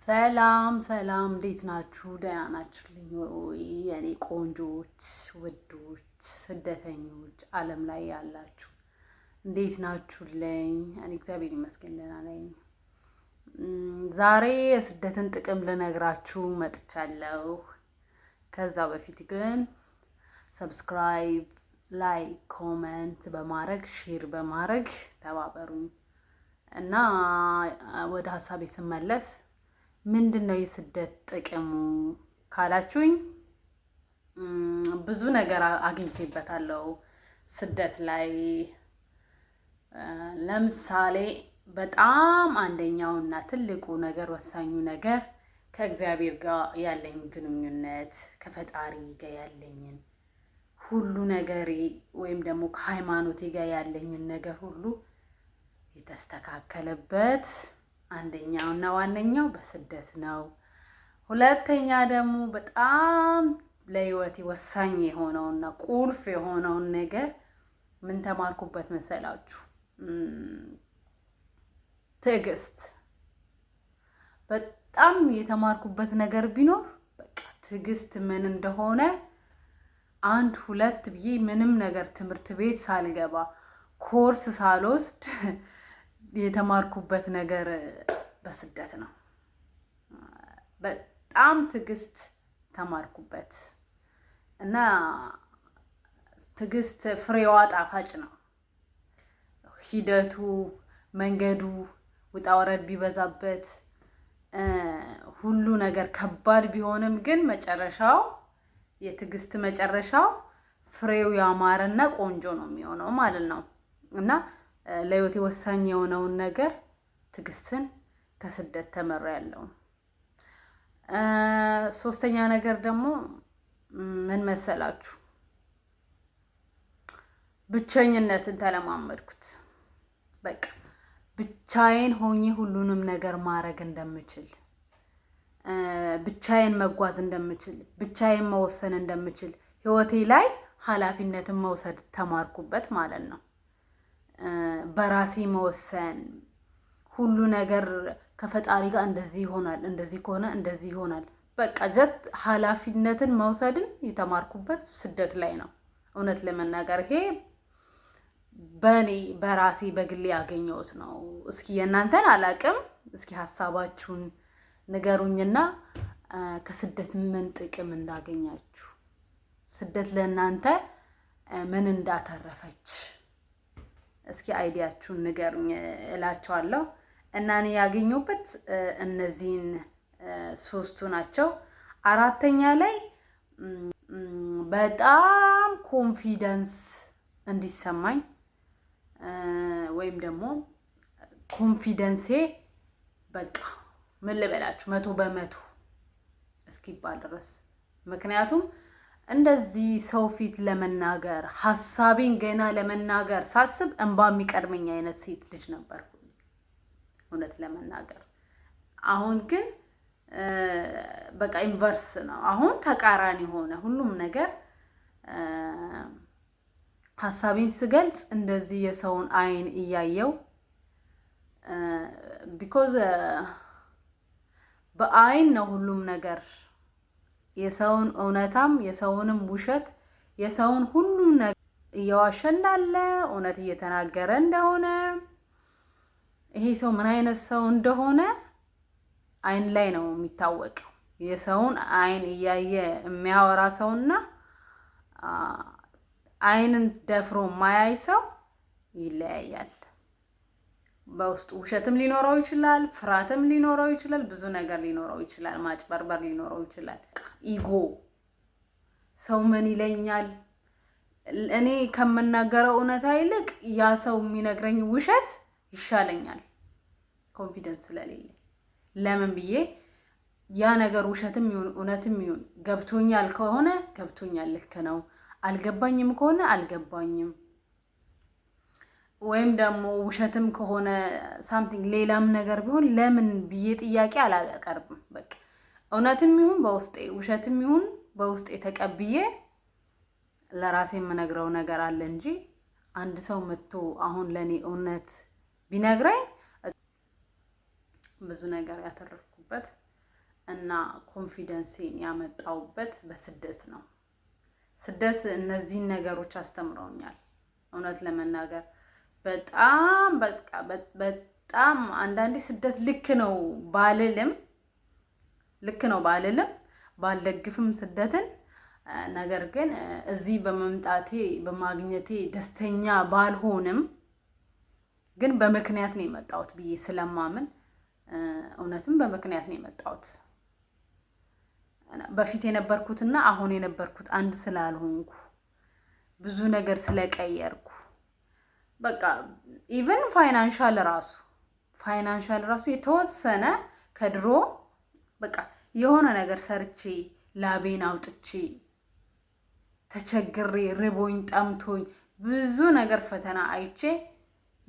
ሰላም ሰላም፣ እንዴት ናችሁ? ደህና ናችሁልኝ ወይ? የኔ ቆንጆች፣ ውዶች፣ ስደተኞች ዓለም ላይ ያላችሁ እንዴት ናችሁልኝ? እኔ እግዚአብሔር ይመስገን ደህና ነኝ። ዛሬ የስደትን ጥቅም ልነግራችሁ መጥቻለሁ። ከዛ በፊት ግን ሰብስክራይብ፣ ላይክ፣ ኮመንት በማድረግ ሼር በማድረግ ተባበሩኝ እና ወደ ሀሳቤ ስመለስ ምንድን ነው የስደት ጥቅሙ ካላችሁኝ፣ ብዙ ነገር አግኝቼበታለሁ ስደት ላይ። ለምሳሌ በጣም አንደኛውና ትልቁ ነገር ወሳኙ ነገር ከእግዚአብሔር ጋር ያለኝ ግንኙነት፣ ከፈጣሪ ጋር ያለኝን ሁሉ ነገር ወይም ደግሞ ከሃይማኖቴ ጋር ያለኝን ነገር ሁሉ የተስተካከለበት አንደኛው እና ዋነኛው በስደት ነው። ሁለተኛ ደግሞ በጣም ለህይወቴ ወሳኝ የሆነውና ቁልፍ የሆነውን ነገር ምን ተማርኩበት መሰላችሁ? ትዕግስት። በጣም የተማርኩበት ነገር ቢኖር በቃ ትዕግስት ምን እንደሆነ አንድ ሁለት ብዬ ምንም ነገር ትምህርት ቤት ሳልገባ ኮርስ ሳልወስድ የተማርኩበት ነገር በስደት ነው። በጣም ትዕግስት ተማርኩበት እና ትዕግስት ፍሬዋ ጣፋጭ ነው። ሂደቱ፣ መንገዱ ውጣ ወረድ ቢበዛበት ሁሉ ነገር ከባድ ቢሆንም ግን መጨረሻው የትዕግስት መጨረሻው ፍሬው ያማረና ቆንጆ ነው የሚሆነው ማለት ነው እና ለህይወቴ ወሳኝ የሆነውን ነገር ትዕግስትን ከስደት ተምሬያለሁ። ሶስተኛ ነገር ደግሞ ምን መሰላችሁ? ብቸኝነትን ተለማመድኩት። በቃ ብቻዬን ሆኜ ሁሉንም ነገር ማድረግ እንደምችል፣ ብቻዬን መጓዝ እንደምችል፣ ብቻዬን መወሰን እንደምችል፣ ህይወቴ ላይ ኃላፊነትን መውሰድ ተማርኩበት ማለት ነው። በራሴ መወሰን፣ ሁሉ ነገር ከፈጣሪ ጋር እንደዚህ ይሆናል፣ እንደዚህ ከሆነ እንደዚህ ይሆናል። በቃ ጀስት ኃላፊነትን መውሰድን የተማርኩበት ስደት ላይ ነው። እውነት ለመናገር ይሄ በእኔ በራሴ በግሌ ያገኘሁት ነው። እስኪ የእናንተን አላቅም። እስኪ ሀሳባችሁን ንገሩኝና ከስደት ምን ጥቅም እንዳገኛችሁ፣ ስደት ለእናንተ ምን እንዳተረፈች እስኪ አይዲያችሁን ንገሩኝ እላቸዋለሁ። እና እኔ ያገኘሁበት እነዚህን ሶስቱ ናቸው። አራተኛ ላይ በጣም ኮንፊደንስ እንዲሰማኝ ወይም ደግሞ ኮንፊደንሴ በቃ ምን ልበላችሁ 100% እስኪባል ድረስ። ምክንያቱም እንደዚህ ሰው ፊት ለመናገር ሀሳቤን ገና ለመናገር ሳስብ እንባ የሚቀድመኝ አይነት ሴት ልጅ ነበርኩ እውነት ለመናገር። አሁን ግን በቃ ኢንቨርስ ነው። አሁን ተቃራኒ ሆነ ሁሉም ነገር። ሀሳቤን ስገልጽ እንደዚህ የሰውን አይን እያየው ቢኮዝ በአይን ነው ሁሉም ነገር፣ የሰውን እውነታም የሰውንም ውሸት የሰውን ሁሉ ነገር እየዋሸ እንዳለ እውነት እየተናገረ እንደሆነ ይሄ ሰው ምን አይነት ሰው እንደሆነ አይን ላይ ነው የሚታወቀው። የሰውን አይን እያየ የሚያወራ ሰውና አይንን ደፍሮ ማያይ ሰው ይለያያል። በውስጡ ውሸትም ሊኖረው ይችላል፣ ፍርሃትም ሊኖረው ይችላል፣ ብዙ ነገር ሊኖረው ይችላል፣ ማጭበርበር ሊኖረው ይችላል። ኢጎ፣ ሰው ምን ይለኛል፣ እኔ ከምናገረው እውነታ ይልቅ ያ ሰው የሚነግረኝ ውሸት ይሻለኛል። ኮንፊደንስ ስለሌለ ለምን ብዬ ያ ነገር ውሸትም ይሁን እውነትም ይሁን ገብቶኛል ከሆነ ገብቶኛል፣ ልክ ነው። አልገባኝም ከሆነ አልገባኝም። ወይም ደግሞ ውሸትም ከሆነ ሳምቲንግ ሌላም ነገር ቢሆን ለምን ብዬ ጥያቄ አላቀርብም። በቃ እውነትም ይሁን በውስጤ ውሸትም ይሁን በውስጤ ተቀብዬ ለራሴ የምነግረው ነገር አለ እንጂ አንድ ሰው መጥቶ አሁን ለኔ እውነት ቢነግረኝ ብዙ ነገር ያተረፍኩበት ሰላምና ኮንፊደንሴን ያመጣውበት በስደት ነው። ስደት እነዚህን ነገሮች አስተምረውኛል። እውነት ለመናገር በጣም አንዳንዴ ስደት ልክ ነው ባልልም ባልደግፍም ስደትን፣ ነገር ግን እዚህ በመምጣቴ በማግኘቴ ደስተኛ ባልሆንም ግን በምክንያት ነው የመጣሁት ብዬ ስለማምን እውነትም በምክንያት ነው የመጣሁት። በፊት የነበርኩትና አሁን የነበርኩት አንድ ስላልሆንኩ ብዙ ነገር ስለቀየርኩ በቃ ኢቭን ፋይናንሻል ራሱ የተወሰነ ከድሮ በቃ የሆነ ነገር ሰርቼ ላቤን አውጥቼ ተቸግሬ ርቦኝ ጠምቶኝ ብዙ ነገር ፈተና አይቼ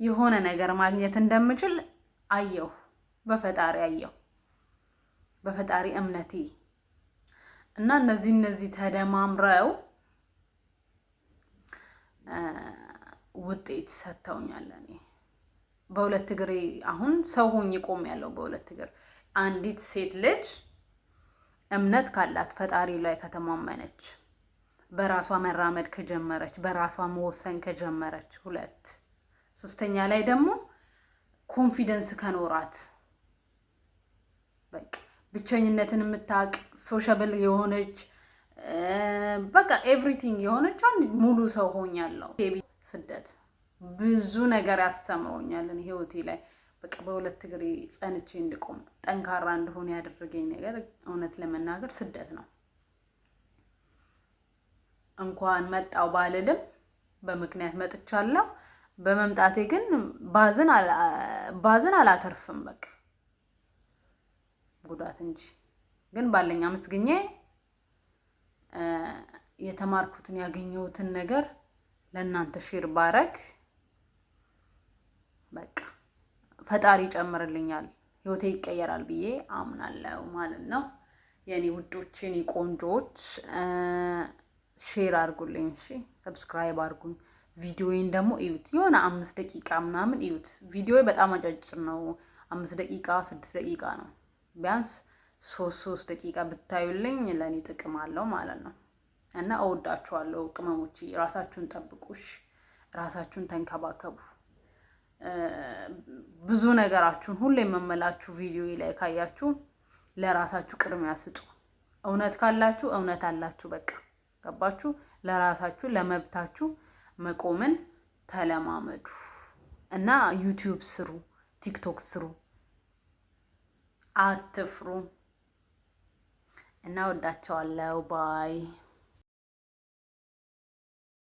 የሆነ ነገር ማግኘት እንደምችል አየሁ። በፈጣሪ እምነቴ እና እነዚህ ተደማምረው ውጤት ሰጥተውኛል። እኔ በሁለት እግሬ አሁን ሰው ሆኜ ቆሜያለሁ። በሁለት እግር አንዲት ሴት ልጅ እምነት ካላት ፈጣሪ ላይ ከተማመነች፣ በራሷ መራመድ ከጀመረች፣ በራሷ መወሰን ከጀመረች፣ ሶስተኛ ላይ ደግሞ ኮንፊደንስ ከኖራት፣ በቃ ብቸኝነትን የምታውቅ ሶሻብል የሆነች በቃ ኤቭሪቲንግ የሆነች አንድ ሙሉ ሰው ሆኛለሁ። ስደት ብዙ ነገር ያስተምሮኛል ህይወቴ ላይ። በቃ በሁለት እግሬ ጸንቼ እንድቆም ጠንካራ እንደሆነ ያደረገኝ ነገር እውነት ለመናገር ስደት ነው። እንኳን መጣው ባልልም በምክንያት መጥቻለሁ። በመምጣቴ ግን ባዝን አላተርፍም፣ በቃ ጉዳት እንጂ። ግን ባለኝ አመስግኜ የተማርኩትን ያገኘሁትን ነገር ለእናንተ ሼር ባረግ በቃ ፈጣሪ ይጨምርልኛል፣ ህይወቴ ይቀየራል ብዬ አምናለሁ ማለት ነው። የኔ ውዶች፣ የኔ ቆንጆች ሼር አድርጉልኝ፣ እሺ ሰብስክራይብ አድርጉኝ። ቪዲዮዬን ደግሞ እዩት፣ የሆነ 5 ደቂቃ ምናምን እዩት። ቪዲዮ በጣም አጫጭር ነው፣ 5 ደቂቃ 6 ደቂቃ ነው። ቢያንስ 3 ደቂቃ ብታዩልኝ ለኔ ጥቅም አለው ማለት ነው። እና እወዳችኋለሁ ቅመሞች፣ ራሳችሁን ጠብቁሽ፣ ራሳችሁን ተንከባከቡ። ብዙ ነገራችሁን ሁሌ የምመላችሁ ቪዲዮ ላይ ካያችሁ ለራሳችሁ ቅድሚያ ስጡ። እውነት ካላችሁ እውነት አላችሁ፣ በቃ ገባችሁ? ለራሳችሁ ለመብታችሁ መቆምን ተለማመዱ እና ዩቲዩብ ስሩ፣ ቲክቶክ ስሩ፣ አትፍሩ። እና ወዳቸዋለሁ። ባይ